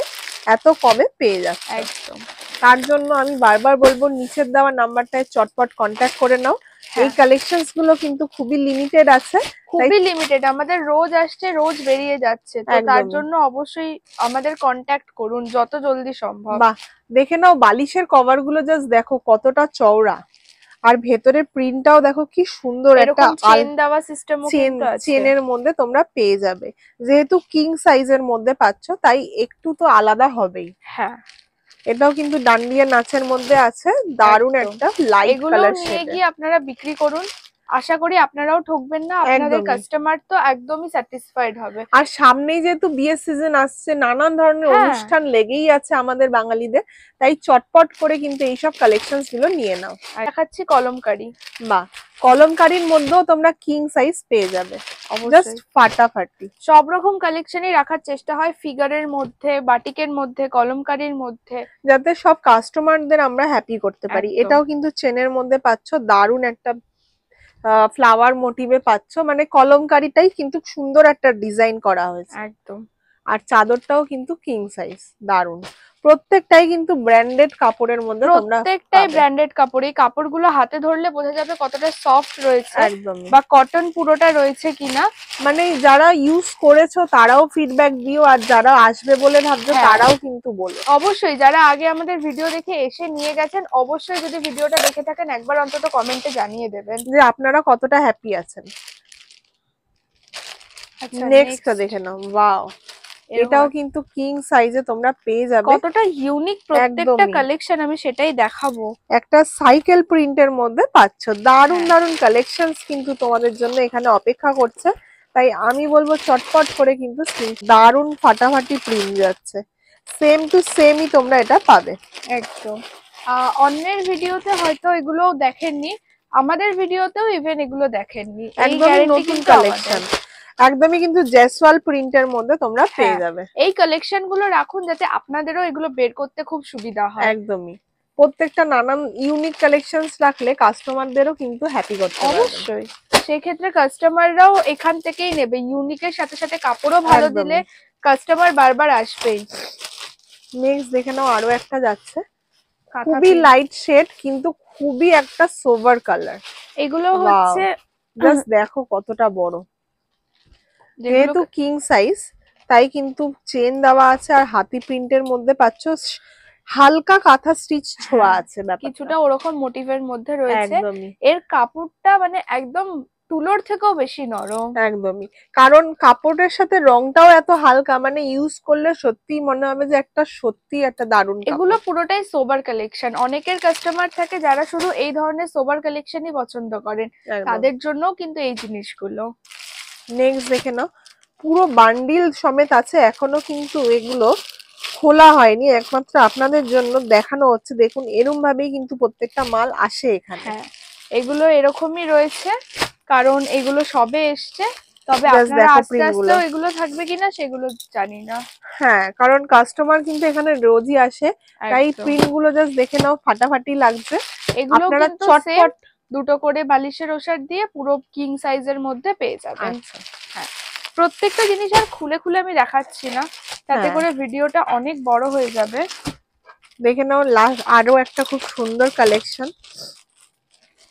A: এত কমে পেয়ে যাচ্ছ। একদম, তার জন্য আমি বারবার বলবো নিচের দেওয়া নাম্বারটায় চটপট কন্ট্যাক্ট করে নাও। এই কালেকশনস গুলো কিন্তু খুবই লিমিটেড আছে,
B: খুবই লিমিটেড, আমাদের রোজ আসছে রোজ বেরিয়ে যাচ্ছে, তো তার জন্য অবশ্যই আমাদের কন্ট্যাক্ট করুন যত জলদি সম্ভব।
A: বাহ, দেখে নাও বালিশের কভার গুলো জাস্ট দেখো কতটা চওড়া, আর ভেতরের প্রিন্টটাও দেখো কি সুন্দর, একটা
B: চেন দেওয়া সিস্টেমও কিন্তু আছে।
A: চেনের মধ্যে তোমরা পেয়ে যাবে, যেহেতু কিং সাইজের মধ্যে পাচ্ছ তাই একটু তো আলাদা হবেই।
B: হ্যাঁ,
A: এটাও কিন্তু ডান্ডিয়া নাচের মধ্যে আছে, দারুন একটা লাইট কালার শেড।
B: নিয়ে গিয়ে আপনারা বিক্রি করুন, আশা করি আপনারাও ঠকবেন না, আপনাদের কাস্টমার তো একদমই স্যাটিসফাইড হবে।
A: আর সামনেই যেহেতু বিয়ের সিজন আসছে, নানান ধরনের অনুষ্ঠান লেগেই আছে আমাদের বাঙালিদের, তাই চটপট করে কিন্তু এইসব কালেকশনস গুলো নিয়ে নাও।
B: দেখাচ্ছি কলমকারি।
A: বাহ, কলমকারির মধ্যেও তোমরা কিং সাইজ পেয়ে যাবে, জাস্ট ফাটাফাটি।
B: সব রকম কালেকশনই রাখার চেষ্টা হয়, ফিগারের মধ্যে, বাটিকের মধ্যে, কলমকারির মধ্যে,
A: যাতে সব কাস্টমারদের আমরা হ্যাপি করতে পারি। এটাও কিন্তু চেনের মধ্যে পাচ্ছ, দারুন একটা ফ্লাওয়ার মোটিভে পাচ্ছ, মানে কলমকারিটাই কিন্তু সুন্দর একটা ডিজাইন করা হয়েছে
B: একদম।
A: আর চাদরটাও কিন্তু কিং সাইজ, দারুন। প্রত্যেকটাই কিন্তু ব্র্যান্ডেড কাপড়ের মধ্যে, তোমরা
B: প্রত্যেকটাই ব্র্যান্ডেড কাপড়। এই কাপড়গুলো হাতে ধরলে বোঝা যাবে কতটা সফট রয়েছে,
A: একদম,
B: বা কটন পুরোটা রয়েছে কিনা।
A: মানে যারা ইউজ করেছো তারাও ফিডব্যাক দিও, আর যারা আসবে বলে ভাবছো তারাও কিন্তু বলো।
B: অবশ্যই যারা আগে আমাদের ভিডিও দেখে এসে নিয়ে গেছেন, অবশ্যই যদি ভিডিওটা দেখে থাকেন একবার অন্তত কমেন্টে জানিয়ে দেবেন
A: যে আপনারা কতটা হ্যাপি আছেন। নেক্সটটা দেখে নাও, ওয়াও, এটাও কিন্তু কিং সাইজে তোমরা পেয়ে যাবে।
B: কতটা ইউনিক প্রত্যেকটা কালেকশন, আমি সেটাই দেখাবো।
A: একটা সাইকেল প্রিন্টের মধ্যে পাচ্ছ, দারুন দারুন কালেকশনস কিন্তু তোমাদের জন্য এখানে অপেক্ষা করছে, তাই আমি বলবো চটপট করে কিন্তু দারুন ফাটাফাটি প্রিন্ট যাচ্ছে, সেম টু সেমই তোমরা এটা পাবে।
B: একদম, অন্যের ভিডিওতে হয়তো এগুলো দেখেননি, আমাদের ভিডিওতেও ইভেন এগুলো দেখেননি।
A: একদমই নতুন কালেকশন, একদমই কিন্তু জেসওয়াল প্রিন্টের মধ্যে তোমরা পেয়ে যাবে।
B: এই কালেকশন গুলো রাখুন যাতে আপনাদেরও এগুলো বের করতে খুব সুবিধা হয়।
A: একদমই, প্রত্যেকটা নানান ইউনিক কালেকশনস রাখলে কাস্টমারদেরও কিন্তু হ্যাপি করতে পারবে।
B: অবশ্যই, সেই ক্ষেত্রে কাস্টমাররাও এখান থেকেই নেবে। ইউনিকের সাথে সাথে কাপড়ও ভালো দিলে কাস্টমার বারবার আসবেই।
A: নেক্সট দেখে নাও, আরো একটা যাচ্ছে, খুবই লাইট শেড কিন্তু খুবই একটা সোভার কালার।
B: এগুলো হচ্ছে
A: জাস্ট দেখো কতটা বড়, যেহেতু কিং সাইজ তাই কিন্তু চেন দেওয়া আছে, আর হাতি প্রিন্টের মধ্যে পাচ্ছ, হালকা কাঁথা স্টিচ ছোঁয়া আছে,
B: কিছুটা ওরকম মোটিভের মধ্যে রয়েছে। এর কাপড়টা মানে একদম তুলোর থেকেও বেশি নরম।
A: একদমই, কারণ কাপড়ের সাথে রংটাও এত হালকা, মানে ইউজ করলে সত্যি মনে হবে যে একটা সত্যি একটা দারুণ।
B: এগুলো পুরোটাই সোবার কালেকশন। অনেকের কাস্টমার থাকে যারা শুধু এই ধরনের সোবার কালেকশনই পছন্দ করেন, তাদের জন্য কিন্তু এই জিনিসগুলো।
A: নেক্সট দেখে নাও, পুরো বান্ডিল সমেত আছে, এখনো কিন্তু এগুলো খোলা হয়নি, একমাত্র আপনাদের জন্য দেখানো হচ্ছে। দেখুন এরকম ভাবেই কিন্তু প্রত্যেকটা মাল আসে এখানে।
B: এগুলো এরকমই রয়েছে কারণ এগুলো সবে এসছে, তবে আপনারা আস্তে আস্তে এগুলো থাকবে কিনা সেগুলো জানি না।
A: হ্যাঁ, কারণ কাস্টমার কিন্তু এখানে রোজই আসে, তাই প্রিন্ট গুলো জাস্ট দেখে নাও, ফাটাফাটি লাগছে।
B: এগুলো কিন্তু চটপট দুটো করে বালিশের ওষার দিয়ে পুরো কিং সাইজের মধ্যে পেয়ে যাবেন। হ্যাঁ, প্রত্যেকটা জিনিস আর খুলে খুলে আমি দেখাচ্ছি না, তাতে করে ভিডিওটা অনেক বড় হয়ে যাবে।
A: দেখে নাও লাস্ট আরো একটা খুব সুন্দর কালেকশন,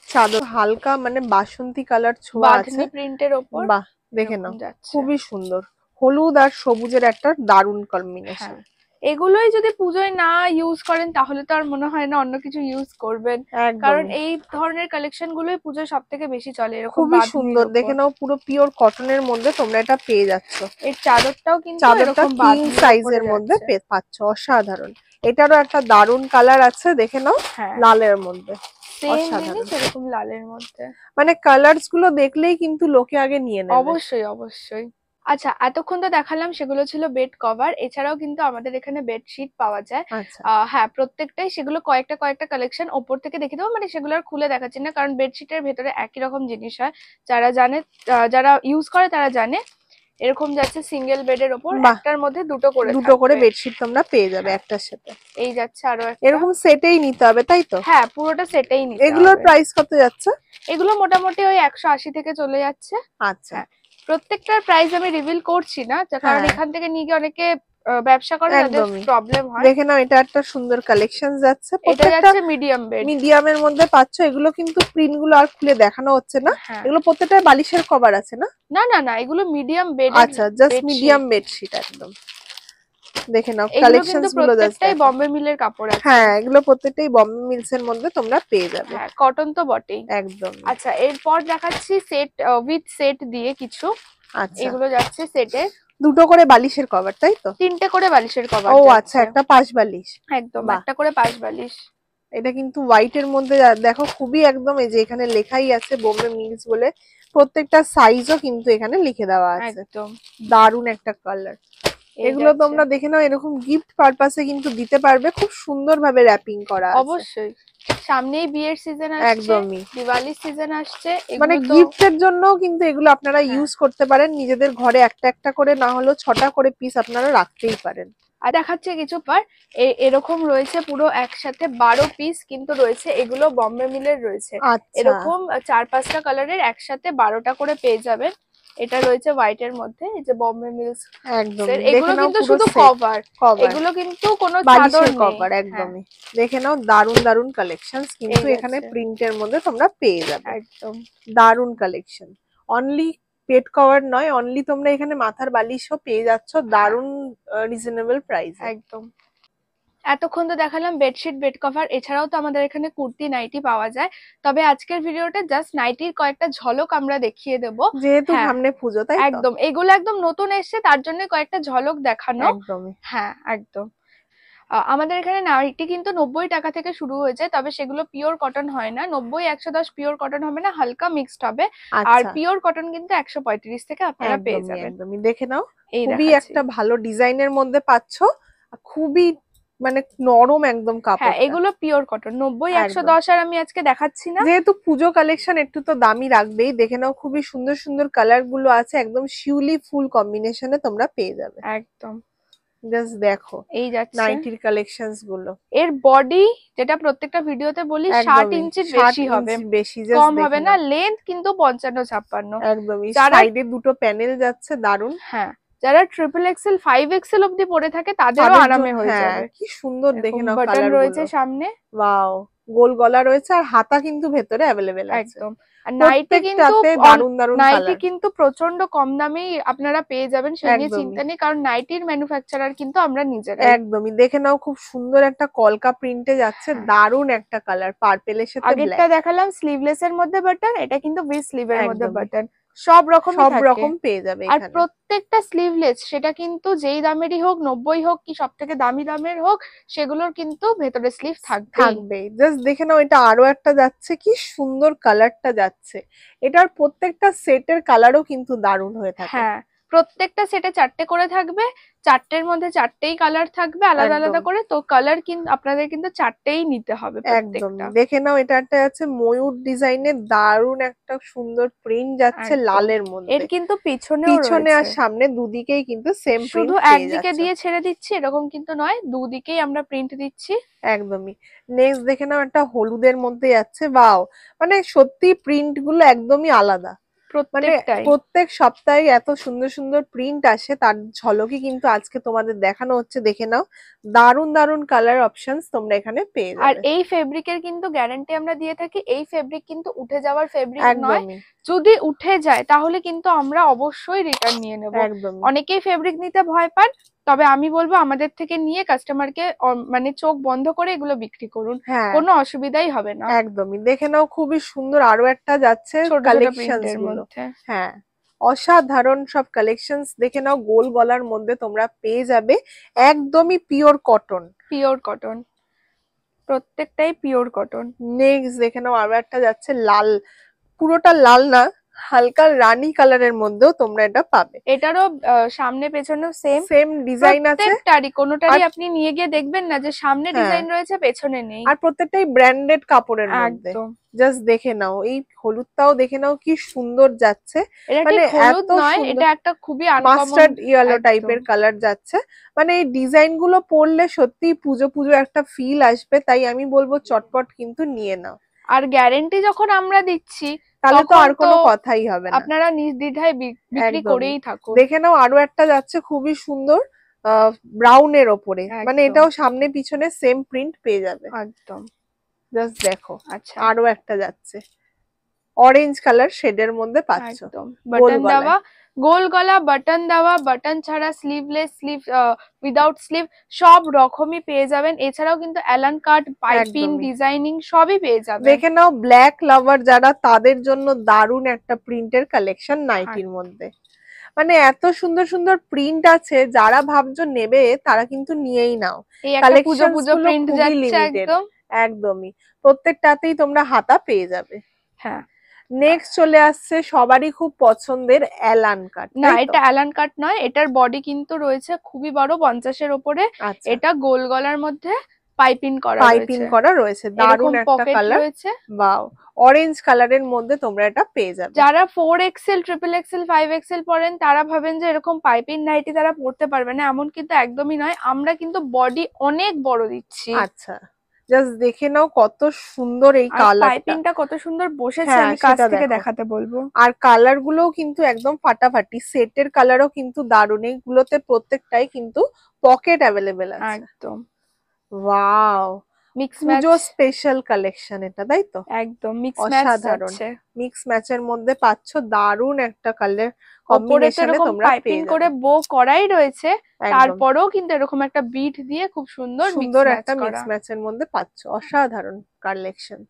A: চাদর হালকা মানে বাসন্তী কালার ছোঁয়া আছে,
B: প্রিন্টের উপর।
A: বাহ, দেখে নাও খুবই সুন্দর, হলুদ আর সবুজের একটা দারুণ কম্বিনেশন।
B: এগুলোই যদি পুজোয় না ইউজ করেন তাহলে তো আর মনে হয় না অন্য কিছু ইউজ করবেন, কারণ এই ধরনের কালেকশন গুলোই পুজোয় সবথেকে বেশি চলে। এরকম
A: খুবই সুন্দর, দেখে নাও পুরো পাতলা কটনের মধ্যে তোমরা এটা পেয়ে যাচ্ছ।
B: এই চাদরটাও কিন্তু
A: চাদরটা কিং সাইজের মধ্যে পাচ্ছ, অসাধারণ। এটারও একটা দারুণ কালার আছে, দেখে নাও লালের মধ্যে,
B: এরকম লালের মধ্যে,
A: মানে কালারস গুলো দেখলেই কিন্তু লোকে আগে নিয়ে নেবে।
B: অবশ্যই অবশ্যই। আচ্ছা, এতক্ষণ তো দেখালাম সেগুলো ছিল বেড কভার, এছাড়াও কিন্তু আমাদের এখানে বেডশিট পাওয়া যায়। হ্যাঁ, প্রত্যেকটাই সেগুলো কয়েকটা কয়েকটা কালেকশন ওপর থেকে দেখে দেবো, মানে সেগুলো আর খুলে দেখাচ্ছি না কারণ বেডশিটের ভেতরে একই রকম জিনিস হয়। যারা জানে, যারা ইউজ করে তারা জানে। এরকম যাচ্ছে সিঙ্গেল বেডের ওপর, একটার মধ্যে দুটো করে
A: বেডশিট তোমরা পেয়ে যাবে একটার সাথে।
B: এই যাচ্ছে আরো একটা,
A: এরকম সেটেই নিতে হবে তাই তো?
B: হ্যাঁ, পুরোটা সেটেই নিতে হবে।
A: এগুলোর প্রাইস কত যাচ্ছে?
B: এগুলো মোটামুটি ওই 180 থেকে চলে যাচ্ছে।
A: আচ্ছা,
B: প্রত্যেকটার প্রাইস আমি রিভিল করছি না, কারণ এখান থেকে নিয়ে গিয়ে অনেকে ব্যবসা করে, তাদের প্রবলেম হয়।
A: দেখে নাও, এটা একটা সুন্দর কালেকশন যাচ্ছে,
B: এটা যাচ্ছে মিডিয়াম বেড,
A: মিডিয়ামের মধ্যে পাচ্ছ। এগুলো কিন্তু প্রিন্ট গুলো আর খুলে দেখানো হচ্ছে না, এগুলো প্রত্যেকটা বালিশের কভার আছে না?
B: না না না, এগুলো মিডিয়াম বেড।
A: আচ্ছা, জাস্ট মিডিয়াম বেডশিট একদম। দেখে নাও
B: এগুলো
A: কালেকশনস
B: কিন্তু
A: গুলো জাস্ট
B: প্রত্যেকটাই বম্বে মিলের কাপড় আছে।
A: হ্যাঁ এগুলো প্রত্যেকটাই বম্বে মিলস এর মধ্যে তোমরা পেয়ে যাবে।
B: হ্যাঁ কটন তো বটেই
A: একদম।
B: আচ্ছা এরপর দেখাচ্ছি সেট উইথ সেট দিয়ে কিছু।
A: আচ্ছা
B: এগুলো যাচ্ছে সেটে,
A: দুটো করে বালিশের কভার তাই তো?
B: 3টে করে বালিশের কভার।
A: ও আচ্ছা একটা পাশ বালিশ,
B: একদম একটা করে পাশ বালিশ।
A: এটা কিন্তু হোয়াইট এর মধ্যে দেখো খুবই একদম, এই যে এখানে লেখাই আছে বোম্বে মিলস বলে, প্রত্যেকটা সাইজও কিন্তু এখানে লিখে দেওয়া আছে।
B: একদম
A: দারুন একটা কালার। এগুলো তোমরা দেখে নাও, এরকম গিফট পারপাসে কিন্তু দিতে পারবে, খুব সুন্দর ভাবে র‍্যাপিং করা আছে।
B: অবশ্যই সামনেই বিয়ের সিজন আসছে,
A: একদমই
B: দিওয়ালির সিজন আসছে,
A: মানে গিফটের জন্য কিন্তু এগুলো আপনারা ইউজ করতে পারেন, নিজেদের ঘরে একটা একটা করে না হলেও 6টা করে পিস আপনারা রাখতেই পারেন।
B: আর দেখাচ্ছে কিছু পার এরকম রয়েছে পুরো একসাথে 12 পিস কিন্তু রয়েছে, এগুলো বম্বে মিলের রয়েছে। এরকম 4-5টা কালারের একসাথে 12টা করে পেয়ে যাবেন। এটা রয়েছে হোয়াইট এর মধ্যে, এই যে বম্বে মিলস।
A: একদম
B: এগুলো কিন্তু শুধু কভার, এগুলো কিন্তু কোনো চাদর নেই।
A: কভার একদমই দেখে নাও, দারুন দারুন কালেকশনস কিন্তু এখানে প্রিন্টের মধ্যে তোমরা পেয়ে যাবে।
B: একদম
A: দারুন কালেকশন। অনলি পেট কভার নয়, অনলি তোমরা এখানে মাথার বালিশও পেয়ে যাচ্ছ দারুন রিজনেবল প্রাইস।
B: একদম। এতক্ষণ তো দেখালাম বেডশিট বেড কভার, এছাড়াও তো আমাদের এখানে কুর্তি নাইটি পাওয়া যায়। তবে আজকের ভিডিওটা জাস্ট নাইটির কয়েকটা ঝলক আমরা দেখিয়ে দেব,
A: যেহেতু সামনে পুজো তাই তো।
B: একদম এগুলো একদম নতুন এসেছে, তার জন্য কয়েকটা ঝলক দেখানো।
A: একদমই
B: হ্যাঁ একদম। আমাদের এখানে নাইটি কিন্তু 90 টাকা থেকে শুরু হয়েছে, তবে সেগুলো পিওর কটন হয় না। 90-110 পিওর কটন হবে না, হালকা মিক্সড হবে। আর পিওর কটন কিন্তু 135 থেকে আপনারা পেয়ে যাবেন।
A: একদমই দেখে নাও, খুবই একটা ভালো ডিজাইনের মধ্যে পাচ্ছ, খুবই মানে নরম একদম কাপড়।
B: হ্যাঁ এগুলো পিওর কটন। 90-110 আর আমি আজকে দেখাচ্ছি না,
A: যেহেতু পুজো কালেকশন একটু তো দামি রাখবেই। দেখে নাও খুবই সুন্দর সুন্দর কালার গুলো আছে, একদম শিউলি ফুল কম্বিনেশনে তোমরা পেয়ে যাবে।
B: একদম
A: জাস্ট দেখো
B: এই যাচ্ছে
A: নাইটির কালেকশনস গুলো।
B: এর বডি যেটা প্রত্যেকটা ভিডিওতে বলি 60 ইঞ্চির বেশি হবে, কম হবে না। লেন্থ কিন্তু 55-56।
A: একদমই সাইডে দুটো প্যানেল যাচ্ছে, দারুন।
B: হ্যাঁ যারা ট্রিপল এক্সেল 5XL অবধি পরে থাকে তাদেরও আরামে হয়ে যাবে।
A: কি সুন্দর দেখে নাও
B: বাটন রয়েছে সামনে,
A: ওয়াও, গোল গলা রয়েছে, আর হাতা কিন্তু ভেতরে अवेलेबल আছে।
B: একদম। আর নাইটি কিন্তু
A: দারুন দারুন
B: নাইটি কিন্তু প্রচন্ড কম দামেই আপনারা পেয়ে যাবেন, সেই নিয়ে চিন্তা নেই, কারণ নাইটির ম্যানুফ্যাকচারার কিন্তু আমরা নিজেরা।
A: একদমই দেখে নাও, খুব সুন্দর একটা কলকা প্রিন্টে যাচ্ছে, দারুন একটা কালার, পার্পেলের সাথে ব্ল্যাক।
B: আগেরটা দেখালাম স্লিভলেস এর মধ্যে বাটন, এটা কিন্তু উইথ স্লিভের মধ্যে বাটন। সব রকম পেয়ে যাবে। আর প্রত্যেকটা স্লিভলেস সেটা কিন্তু যেই দামেরই হোক, 90 হোক কি সব থেকে দামি দামের হোক, সেগুলোর কিন্তু ভেতরে স্লিভ থাকবে।
A: জাস্ট দেখে নাও, এটা আরো একটা যাচ্ছে, কি সুন্দর কালারটা যাচ্ছে। এটার প্রত্যেকটা সেটের কালারও কিন্তু দারুন হয়ে থাকে।
B: হ্যাঁ প্রত্যেকটা সেটে 4টে করে থাকবে, 4টের মধ্যে 4টেই কালার থাকবে আলাদা আলাদা করে। তো কালার কিন্তু আপনাদের কিন্তু 4টেই নিতে হবে প্রত্যেকটা।
A: দেখে নাও, এটা একটা আছে ময়ূর ডিজাইনের, দারুন একটা সুন্দর প্রিন্ট যাচ্ছে লালের মধ্যে।
B: এর কিন্তু পিছনে
A: আর সামনে দুদিকেই কিন্তু সেম প্রিন্ট।
B: শুধু একদিকে দিয়ে ছেড়ে দিচ্ছি এরকম কিন্তু নয়, দুদিকেই আমরা প্রিন্ট দিচ্ছি।
A: একদমই। নেক্সট দেখে নাও, একটা হলুদের মধ্যে যাচ্ছে, ওয়াও, মানে সত্যি প্রিন্ট গুলো একদমই আলাদা। মানে প্রত্যেক সপ্তাহে এত সুন্দর সুন্দর প্রিন্ট আসে, তার ঝলকই কিন্তু আজকে তোমাদের দেখানো হচ্ছে। দেখে নাও, দারুন দারুন কালার অপশনস তোমরা এখানে পেয়ে যাবে।
B: আর এই ফেব্রিকের কিন্তু গ্যারান্টি আমরা দিয়ে থাকি, এই ফেব্রিক কিন্তু উঠে যাওয়ার ফেব্রিক নয়। যদি উঠে যায় তাহলে কিন্তু আমরা অবশ্যই রিটার্ন নিয়ে নেব। অনেকেই ফেব্রিক নিতে ভয় পান, তবে আমি বলবো আমাদের থেকে নিয়ে কাস্টমারকে মানে চোখ বন্ধ করে এগুলো বিক্রি করুন, কোনো অসুবিধাই হবে না।
A: একদমই দেখে নাও, খুবই সুন্দর আরো একটা যাচ্ছে কালেকশনস গুলো। হ্যাঁ অসাধারণ সব কালেকশনস দেখে নাও, গোল গলার মধ্যে তোমরা পেয়ে যাবে, একদমই পিওর কটন।
B: প্রত্যেকটাই পিওর কটন।
A: নেক্সট দেখে নাও, আরো একটা যাচ্ছে লাল, পুরোটা লাল না, হালকা রানী কালারের মধ্যেও তোমরা এটা পাবে।
B: এটারও সামনে পেছনে
A: সেম ডিজাইন আছে,
B: কোনোটারই আপনি নিয়ে গিয়ে দেখবেন না যে সামনে ডিজাইন রয়েছে পেছনে নেই।
A: আর প্রত্যেকটাই ব্র্যান্ডেড কাপড়ের মধ্যে। জাস্ট দেখে নাও, এই হলুদটাও দেখে নাও কি সুন্দর যাচ্ছে,
B: মানে হলুদ নয়, এটা একটা খুবই
A: মাস্টার্ড ইয়েলো টাইপের কালার যাচ্ছে। মানে এই ডিজাইন গুলো পরলে সত্যি পুজো পুজো একটা ফিল আসবে, তাই আমি বলবো চটপট কিন্তু নিয়ে নাও।
B: আর গ্যারান্টি যখন আমরা দিচ্ছি
A: তাহলে তো আর কোনো কথাই হবে না,
B: আপনারা নির্দ্বিধায় বিক্রি করেই থাকুন।
A: দেখে নাও, আরো একটা যাচ্ছে খুবই সুন্দর ব্রাউন এর ওপরে, মানে এটাও সামনে পিছনে সেম প্রিন্ট পেয়ে যাবে
B: একদম।
A: জাস্ট দেখো, আচ্ছা আরো একটা যাচ্ছে অরেঞ্জ কালার শেডের মধ্যে পাচ্ছো,
B: বাটন দেওয়া গোল গলা, বাটন দেওয়া, বাটন ছাড়া, স্লিভলেস, স্লিভ উইদাউট স্লিভ, সব রকমই পেয়ে যাবেন। এছাড়াও কিন্তু অ্যালান কাট, পাইপিং,
A: একদমই।
B: ডিজাইনিং সবই পেয়ে যাবেন।
A: দেখে নাও ব্ল্যাক লাভার যারা তাদের জন্য দারুণ একটা প্রিন্টের কালেকশন নাইটির মধ্যে। মানে এত সুন্দর সুন্দর প্রিন্ট আছে, যারা ভাবছো নেবে তারা কিন্তু নিয়েই নাও।
B: এই একটা পুজো পুজো প্রিন্ট
A: খুবই
B: যাচ্ছে
A: লিমিটেড,
B: একদম।
A: একদমই প্রত্যেকটাতেই তোমরা হাতা পেয়ে যাবে।
B: হ্যাঁ,
A: নেক্সট চলে আসছে সবারই খুব পছন্দের অ্যালান কাট।
B: না এটা অ্যালান কাট নয়, এটার বডি কিন্তু রয়েছে খুবই বড়, 50-এর উপরে। এটা গোল গলার মধ্যে পাইপিং করা রয়েছে,
A: দারুণ একটা কালার
B: রয়েছে।
A: ওয়াও, অরেঞ্জ কালারের মধ্যে তোমরা এটা পেয়ে যাবে।
B: যারা 4XL, XXL, 5XL পরেন তারা ভাবেন যে এরকম পাইপিং নাইটি তারা পরতে পারবে না, এমন কিন্তু একদমই নয়। আমরা কিন্তু বডি অনেক বড় দিচ্ছি।
A: আচ্ছা, জাস্ট দেখে নাও কত সুন্দর এই কালারটা,
B: পাইপিংটা কত সুন্দর বসেছে, আমি কাছ থেকে দেখাতে বলবো।
A: আর কালার গুলোও কিন্তু একদম ফাটাফাটি, সেটের কালারও কিন্তু দারুণ। এইগুলোতে প্রত্যেকটাই কিন্তু পকেট অ্যাভেলেবেল আছে
B: একদম।
A: ওয়াও,
B: মিক্স
A: পুজো স্পেশাল কালেকশন এটা, তাই তো?
B: একদম মিক্স ম্যাচ
A: অসাধারণ, মিক্স ম্যাচের মধ্যে পাচ্ছ দারুণ একটা কালার কম্বিনেশনে তোমরা
B: পাইপিং করে বো করাই রয়েছে, তারপরেও কিন্তু এরকম একটা বিট দিয়ে খুব সুন্দর
A: একটা মিক্স ম্যাচের মধ্যে পাচ্ছ। অসাধারণ কালেকশন।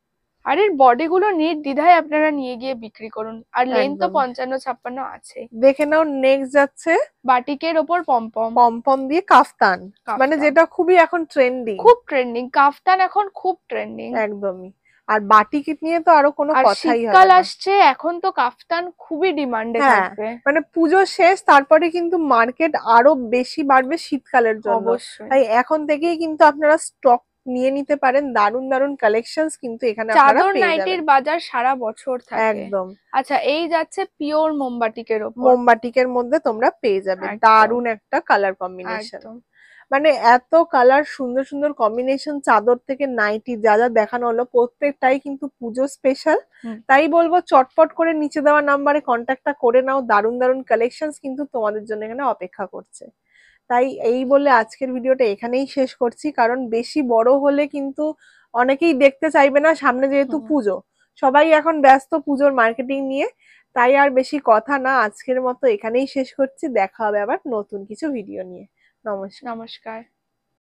B: আর এর বডি গুলো নির্দ্বিধায় আপনারা নিয়ে গিয়ে বিক্রি করুন। আর লেন্থ তো 55-56 আছে।
A: দেখে নাও নেক্সট যাচ্ছে
B: বাটিকের ওপর পমপম,
A: পমপম দিয়ে কাফতান, মানে যেটা খুবই এখন ট্রেন্ডিং,
B: খুব ট্রেন্ডিং। কাফতান এখন খুব ট্রেন্ডিং
A: একদমই। আর বাটিক নিয়ে তো আরো কোনো কথাই হবে না।
B: শীতকাল আসছে, এখন তো কাফতান খুবই ডিমান্ডে থাকবে।
A: মানে পুজো শেষ, তারপরে কিন্তু মার্কেট আরো বেশি বাড়বে শীতকালের জন্য। তাই এখন থেকেই কিন্তু আপনারা স্টক নিয়ে নিতে পারেন। দারুন দারুন কালেকশনস কিন্তু এখানে আপনারা পেয়ে যাবেন।
B: চাদর নাইটির বাজার সারা বছর থাকে
A: একদম।
B: আচ্ছা, এই যাচ্ছে পিওর মোমবাটিকের ওপর,
A: মোমবাটিকের মধ্যে তোমরা পেয়ে যাবে দারুন একটা কালার কম্বিনেশন। মানে এত কালার, সুন্দর সুন্দর কম্বিনেশন, চাদর থেকে নাইটি যা যা দেখানো হলো প্রত্যেকটাই কিন্তু পুজো স্পেশাল। তাই বলবো চটপট করে নিচে দেওয়া নাম্বারে কন্ট্যাক্টটা করে নাও। দারুন দারুন কালেকশনস কিন্তু তোমাদের জন্য এখানে অপেক্ষা করছে। তাই এই বলে আজকের ভিডিওটা এখানেই শেষ করছি, কারণ বেশি বড় হলে কিন্তু অনেকেই দেখতে চাইবে না। সামনে যেহেতু পুজো, সবাই এখন ব্যস্ত পুজোর মার্কেটিং নিয়ে, তাই আর বেশি কথা না, আজকের মতো এখানেই শেষ করছি। দেখা হবে আবার নতুন কিছু ভিডিও নিয়ে। নমস্কার।